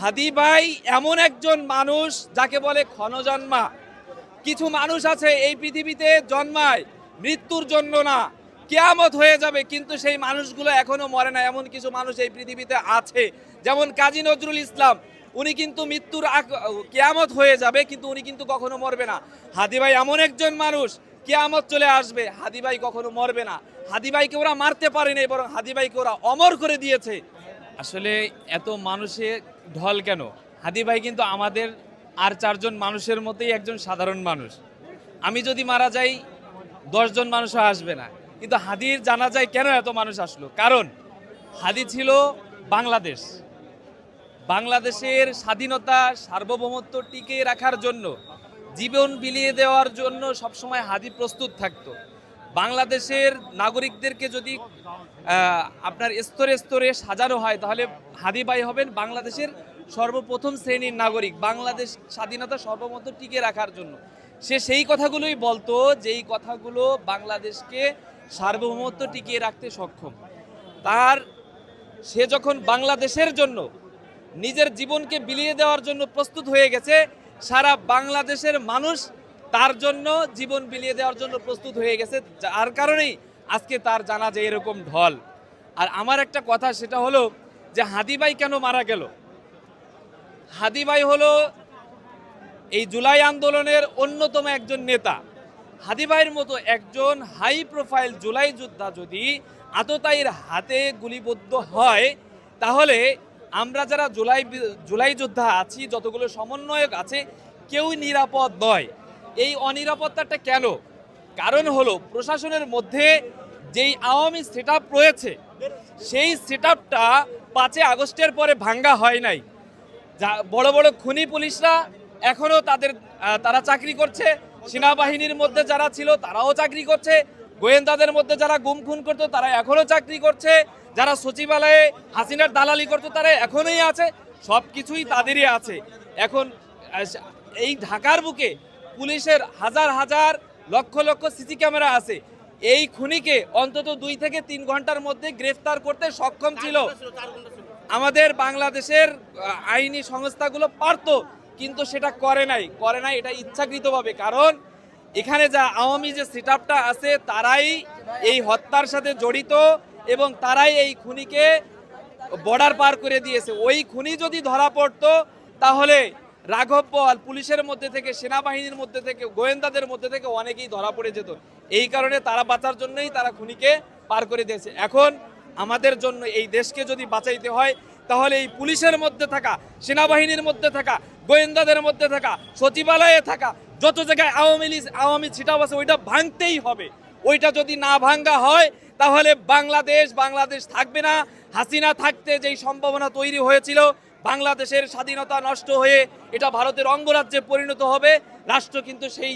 হাদি ভাই এমন একজন মানুষ যাকে বলে ক্ষণজন্মা। কিছু মানুষ আছে এই পৃথিবীতে জন্মায় মৃত্যুর জন্য না, কিয়ামত হয়ে যাবে, কিন্তু সেই মানুষগুলো এখনো মরে না। এমন কিছু মানুষ এই পৃথিবীতে আছে, যেমন কাজী নজরুল ইসলাম। উনি কিন্তু মৃত্যুর কিয়ামত হয়ে যাবে, কিন্তু উনি কিন্তু কখনো মরবে না। হাদি ভাই এমন একজন মানুষ, কিয়ামত চলে আসবে, হাদি ভাই কখনো মরবে না। হাদি ভাইকে ওরা মারতে পারেনি, বরং হাদি ভাইকে ওরা অমর করে দিয়েছে। আসলে এত মানুষের ঢল কেন? হাদি ভাই কিন্তু আমাদের আর চারজন মানুষের মতোই একজন সাধারণ মানুষ। আমি যদি মারা যাই 10 জন মানুষও আসবে না, কিন্তু হাদির জানাজায় কেন এত মানুষ আসলো? কারণ হাদি ছিল বাংলাদেশের স্বাধীনতা সার্বভৌমত্ব টিকিয়ে রাখার জন্য, জীবন বিলিয়ে দেওয়ার জন্য সবসময় হাদি প্রস্তুত থাকতো। বাংলাদেশের নাগরিকদেরকে যদি আপনার স্তরে স্তরে সাজানো হয়, তাহলে হাদি ভাই হবেন বাংলাদেশের সর্বপ্রথম শ্রেণীর নাগরিক, বাংলাদেশ স্বাধীনতা সর্বমত টিকে রাখার জন্য। সে সেই কথাগুলোই বলতো, যেই কথাগুলো বাংলাদেশকে সার্বভৌমত্ব টিকিয়ে রাখতে সক্ষম। সে যখন বাংলাদেশের জন্য নিজের জীবনকে বিলিয়ে দেওয়ার জন্য প্রস্তুত হয়ে গেছে, সারা বাংলাদেশের মানুষ তার জন্য জীবন বিলিয়ে দেওয়ার জন্য প্রস্তুত হয়ে গেছে, যার কারণেই আজকে তার জানাজা এরকম ঢল। আর আমার একটা কথা, সেটা হলো যে হাদি ভাই কেন মারা গেল? হাদি ভাই হলো এই জুলাই আন্দোলনের অন্যতম একজন নেতা। হাদি ভাইয়ের মতো একজন হাই প্রোফাইল জুলাই যোদ্ধা যদি আততায়ীর হাতে গুলিবদ্ধ হয়, তাহলে আমরা যারা জুলাই যোদ্ধা আছি, যতগুলো সমন্বয়ক আছে, কেউই নিরাপদ নয়। এই অনিরাপত্তাটা কেন? কারণ হলো প্রশাসনের মধ্যে যেই আওয়ামী সেটআপ রয়েছে, সেই সেটআপটা 5 আগস্টের পরে ভাঙ্গা হয় নাই। যা বড় বড় খুনি পুলিশরা এখনো তারা চাকরি করছে, সেনাবাহিনীর মধ্যে যারা ছিল তারাও চাকরি করছে, গোয়েন্দাদের মধ্যে যারা গুম খুন করতো তারা এখনো চাকরি করছে, যারা সচিবালয়ে হাসিনার দালালি করতো তারা এখনোই আছে, সব কিছুই তাদেরই আছে। এখন এই ঢাকার বুকে পুলিশের হাজার হাজার লক্ষ লক্ষ সিসি ক্যামেরা আছে। এই খুনিকে অন্তত 2 থেকে 3 ঘন্টার মধ্যে গ্রেফতার করতে সক্ষম ছিল আমাদের বাংলাদেশের আইনি সংস্থাগুলো, পারতো, কিন্তু সেটা করে নাই এটা ইচ্ছাকৃতভাবে। কারণ এখানে যা আওয়ামী যে সেটআপটা আছে, তারাই এই হত্যার সাথে জড়িত এবং তারাই এই খুনিকে বর্ডার পার করে দিয়েছে। ওই খুনি যদি ধরা পড়তো, তাহলে রাঘব বোয়াল পুলিশের মধ্যে থেকে, সেনাবাহিনীর মধ্যে থেকে, গোয়েন্দাদের মধ্যে থেকে অনেকেই ধরা পড়ে যেত। এই কারণে তারা বাঁচার জন্যই তারা খুনিকে পার করে দিয়েছে। এখন আমাদের জন্য এই দেশকে যদি বাঁচাইতে হয়, তাহলে এই পুলিশের মধ্যে থাকা, সেনাবাহিনীর মধ্যে থাকা, গোয়েন্দাদের মধ্যে থাকা, সচিবালয়ে থাকা যত জায়গায় আওয়ামী ছিটাও আছে, ওইটা ভাঙতেই হবে। ওইটা যদি না ভাঙ্গা হয়, তাহলে বাংলাদেশ থাকবে না। হাসিনা থাকতে যেই সম্ভাবনা তৈরি হয়েছিল, বাংলাদেশের স্বাধীনতা নষ্ট হয়ে এটা ভারতের অঙ্গরাজ্যে পরিণত হবে, রাষ্ট্র কিন্তু সেই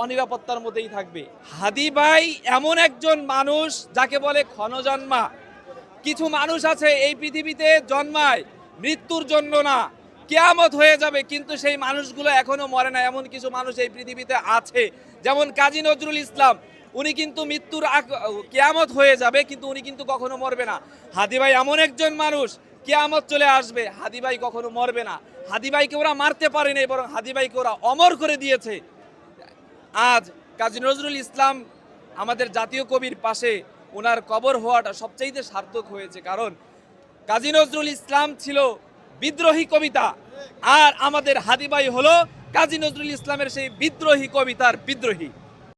অনিরাপত্তার মধ্যেই থাকবে। হাদি ভাই এমন একজন মানুষ যাকে বলে ক্ষণজন্মা। কিছু মানুষ আছে এই পৃথিবীতে জন্মায় মৃত্যুর জন্য না, কিয়ামত হয়ে যাবে, কিন্তু সেই মানুষগুলো এখনো মরে না। এমন কিছু মানুষ এই পৃথিবীতে আছে, যেমন কাজী নজরুল ইসলাম। উনি কিন্তু মৃত্যুর কিয়ামত হয়ে যাবে, কিন্তু উনি কিন্তু কখনো মরবে না। হাদি ভাই এমন একজন মানুষ, কিয়ামত চলে আসবে, হাদি ভাই কখনো মরবে না। হাদি ভাইকে ওরা মারতে পারেনি, বরং হাদি ভাইকে ওরা অমর করে দিয়েছে। আজ কাজী নজরুল ইসলাম আমাদের জাতীয় কবির পাশে ওনার কবর হওয়াটা সবচাইতে সার্থক হয়েছে। কারণ কাজী নজরুল ইসলাম ছিল বিদ্রোহী কবিতা, আর আমাদের হাদি ভাই হলো কাজী নজরুল ইসলামের সেই বিদ্রোহী কবিতার বিদ্রোহী।